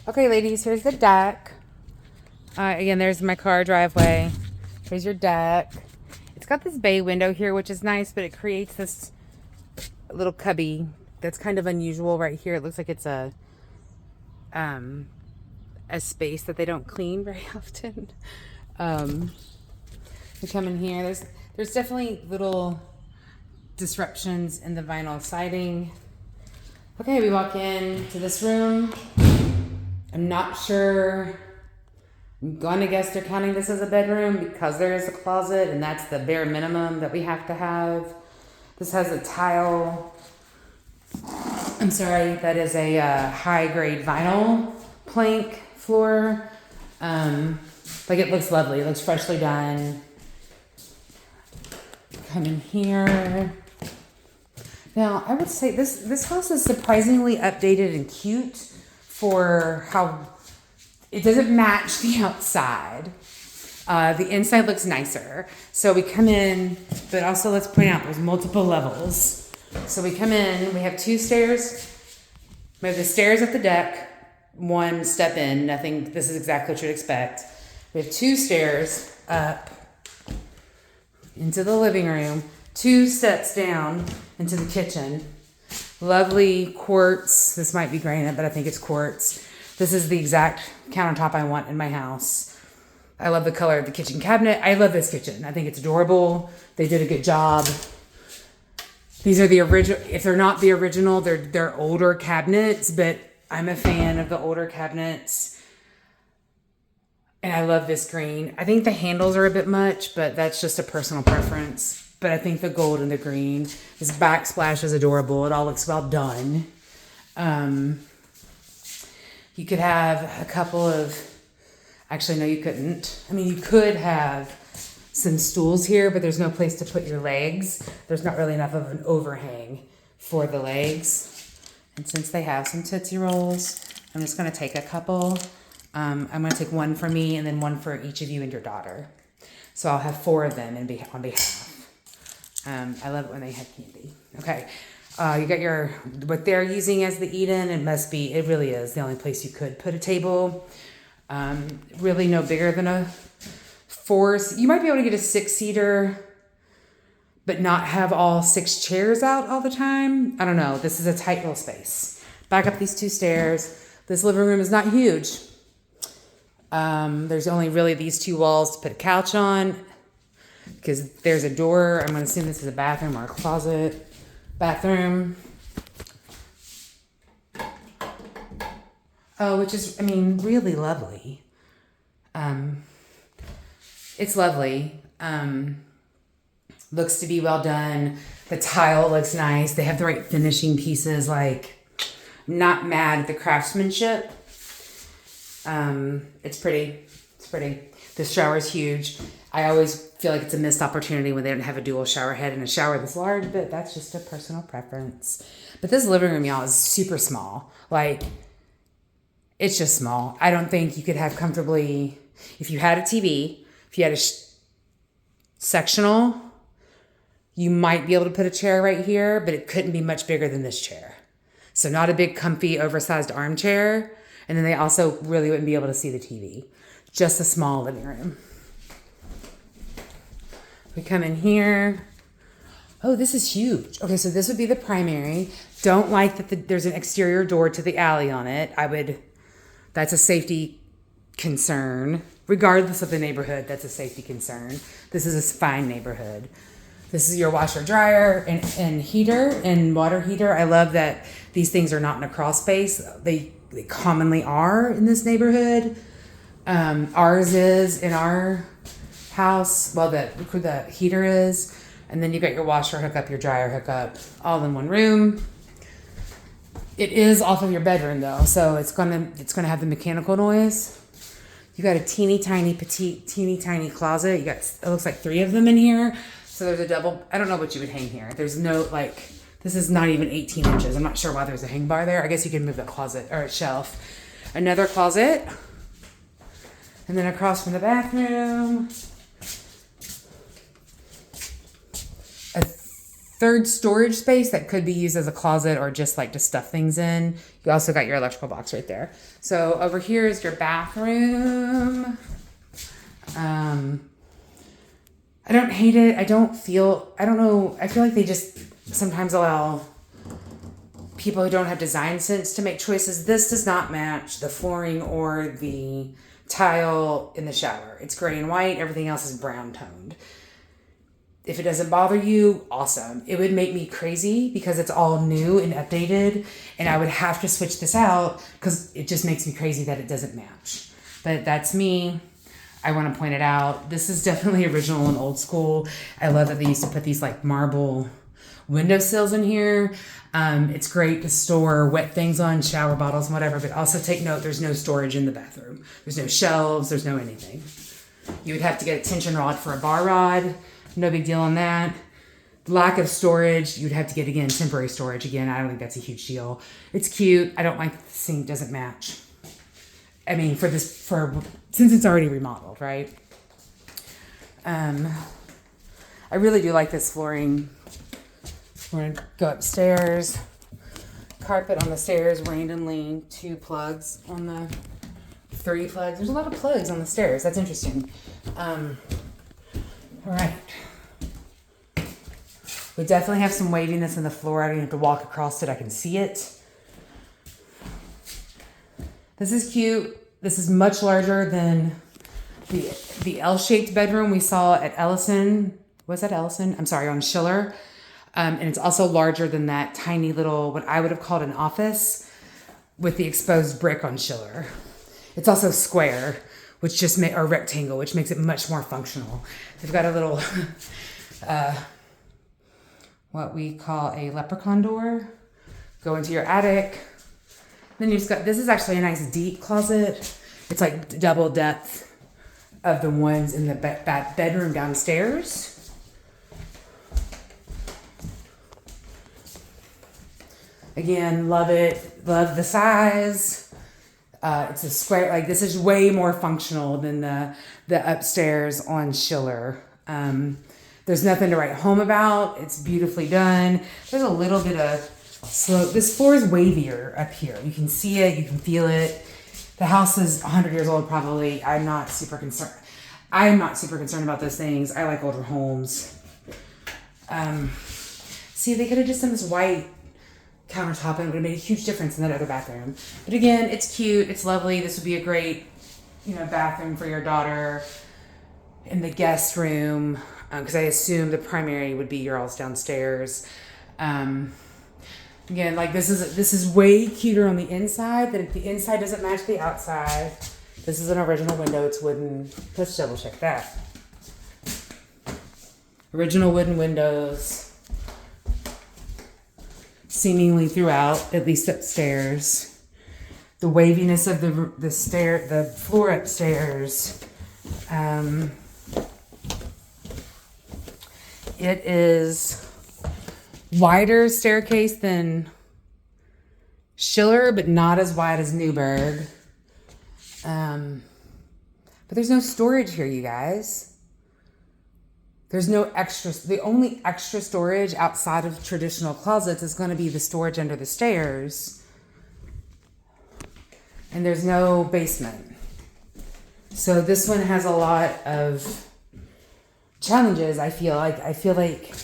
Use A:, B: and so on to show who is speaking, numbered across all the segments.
A: Okay, ladies, here's the deck. Again, there's my car driveway. Here's your deck. It's got this bay window here, which is nice, but it creates this little cubby that's kind of unusual right here. It looks like it's a space that they don't clean very often. You come in here. There's definitely little disruptions in the vinyl siding. Okay, we walk in to this room. I'm not sure. I'm gonna guess they're counting this as a bedroom because there is a closet, and that's the bare minimum that we have to have. This has a tile. I'm sorry, that is a high grade vinyl plank floor. Like it looks lovely. It looks freshly done. Come in here. Now, I would say this house is surprisingly updated and cute for how it doesn't match the outside. The inside looks nicer. So we come in, but also let's point out there's multiple levels. So we come in, we have 2 stairs. We have the stairs at the deck, 1 step in, nothing, this is exactly what you'd expect. We have 2 stairs up into the living room, 2 steps down into the kitchen. Lovely quartz. This might be granite, but I think it's quartz. This is the exact countertop I want in my house. I love the color of the kitchen cabinet. I love this kitchen. I think it's adorable. They did a good job. These are the original. If they're not the original, they're older cabinets, but I'm a fan of the older cabinets. And I love this green. I think the handles are a bit much, but that's just a personal preference. But I think the gold and the green, this backsplash is adorable. It all looks well done. You could have a couple of, actually, no, you couldn't. I mean, you could have some stools here, but there's no place to put your legs. There's not really enough of an overhang for the legs. And since they have some Tootsie Rolls, I'm just gonna take a couple. I'm gonna take 1 for me and then 1 for each of you and your daughter. So I'll have 4 of them on behalf. I love it when they have candy. Okay, you got what they're using as the Eden. It really is the only place you could put a table. Really no bigger than a 4. You might be able to get a 6-seater, but not have all 6 chairs out all the time. I don't know. This is a tight little space. Back up these 2 stairs. This living room is not huge. There's only really these 2 walls to put a couch on because there's a door. I'm going to assume this is a bathroom or a closet. Bathroom. Oh, which is, I mean, really lovely. It's lovely. Looks to be well done. The tile looks nice. They have the right finishing pieces. Like, I'm not mad at the craftsmanship. It's pretty. It's pretty. The shower is huge. I always feel like it's a missed opportunity when they don't have a dual shower head and a shower this large, but that's just a personal preference. But this living room, y'all, is super small. Like, it's just small. I don't think you could have comfortably, if you had a TV, if you had a sectional, you might be able to put a chair right here, but it couldn't be much bigger than this chair. So not a big, comfy, oversized armchair. And then they also really wouldn't be able to see the TV. Just a small living room. We come in here. Oh, this is huge. Okay, so this would be the primary. Don't like that there's an exterior door to the alley on it. That's a safety concern. Regardless of the neighborhood, that's a safety concern. This is a fine neighborhood. This is your washer, dryer, and heater, and water heater. I love that these things are not in a crawl space. They commonly are in this neighborhood. Ours is in our house. Well, the heater is. And then you got your washer hookup, your dryer hookup, all in one room. It is off of your bedroom though, so it's gonna have the mechanical noise. You got a teeny tiny closet. It looks like 3 of them in here. So there's a double. I don't know what you would hang here. There's no this is not even 18 inches. I'm not sure why there's a hang bar there. I guess you can move a closet or a shelf. Another closet. And then across from the bathroom, a third storage space that could be used as a closet or just like to stuff things in. You also got your electrical box right there. So over here is your bathroom. I don't hate it. I don't know. I feel like they just sometimes allow people who don't have design sense to make choices. This does not match the flooring or the tile in the shower. It's gray and white. Everything else is brown toned. If it doesn't bother you, awesome. It would make me crazy because it's all new and updated, and I would have to switch this out because it just makes me crazy that it doesn't match. But that's me. I want to point it out. This is definitely original and old school. I love that they used to put these like marble windowsills in here. It's great to store wet things on, shower bottles and whatever, but also take note, there's no storage in the bathroom. There's no shelves, there's no anything. You would have to get a tension rod for a bar rod. No big deal on that. Lack of storage, you'd have to get, again, temporary storage. Again, I don't think that's a huge deal. It's cute. I don't like the sink doesn't match. I mean, since it's already remodeled, right? I really do like this flooring. We're gonna go upstairs. Carpet on the stairs, randomly 2 plugs on the 3 plugs. There's a lot of plugs on the stairs. That's interesting. All right. We definitely have some waviness in the floor. I don't even have to walk across it. I can see it. This is cute. This is much larger than the L-shaped bedroom we saw at Ellison. Was that Ellison? I'm sorry, on Schiller. And it's also larger than that tiny little, what I would have called an office with the exposed brick on Schiller. It's also square, or rectangle, which makes it much more functional. They've got a little, what we call a leprechaun door. Go into your attic. Then you've got, this is actually a nice deep closet. It's like double depth of the ones in the bedroom downstairs. Again, love it. Love the size. It's a square, like this is way more functional than the upstairs on Schiller. There's nothing to write home about. It's beautifully done. There's a little bit of slope. This floor is wavier up here. You can see it, you can feel it. The house is 100 years old probably. I'm not super concerned about those things. I like older homes. See, they could have just done this white countertop and it would have made a huge difference in that other bathroom. But again, it's cute, it's lovely. This would be a great, bathroom for your daughter in the guest room, because I assume the primary would be your all's downstairs. Again, like this is way cuter on the inside, that if the inside doesn't match the outside. This is an original window, it's wooden. Let's double check that. Original wooden windows. Seemingly throughout, at least upstairs. The waviness of the floor upstairs. It is wider staircase than Schiller, but not as wide as Newburgh. But there's no storage here, you guys. There's no extra. The only extra storage outside of traditional closets is going to be the storage under the stairs. And there's no basement. So this one has a lot of challenges, I feel like. I feel like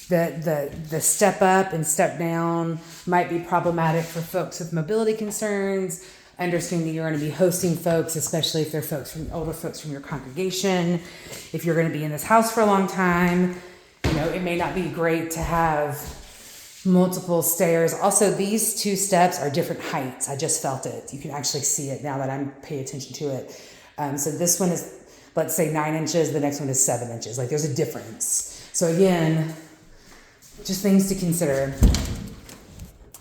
A: the step up and step down might be problematic for folks with mobility concerns. Understanding you're going to be hosting folks, especially if they're older folks from your congregation. If you're going to be in this house for a long time, it may not be great to have multiple stairs. Also, these 2 steps are different heights. I just felt it. You can actually see it now that I'm paying attention to it. So this one is, let's say 9 inches. The next one is 7 inches. Like there's a difference. So again, just things to consider.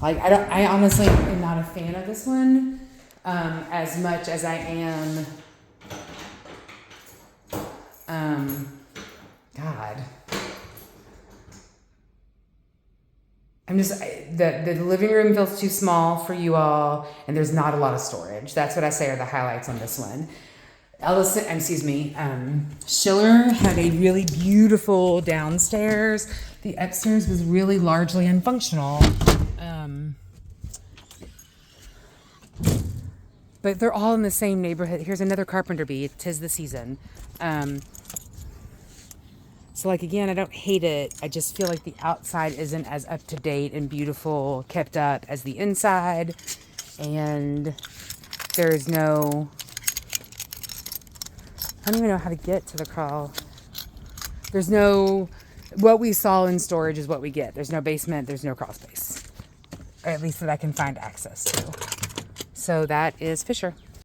A: Like I honestly am not a fan of this one. As much as I am, the living room feels too small for you all, and there's not a lot of storage. That's what I say are the highlights on this one. Schiller had a really beautiful downstairs, The upstairs was really largely unfunctional. But they're all in the same neighborhood. Here's another carpenter bee. 'Tis the season. So like, again, I don't hate it. I just feel like the outside isn't as up to date and beautiful, kept up as the inside. And there's no, I don't even know how to get to the crawl. There's no, what we saw in storage is what we get. There's no basement. There's no crawl space. Or at least that I can find access to. So that is Fisher.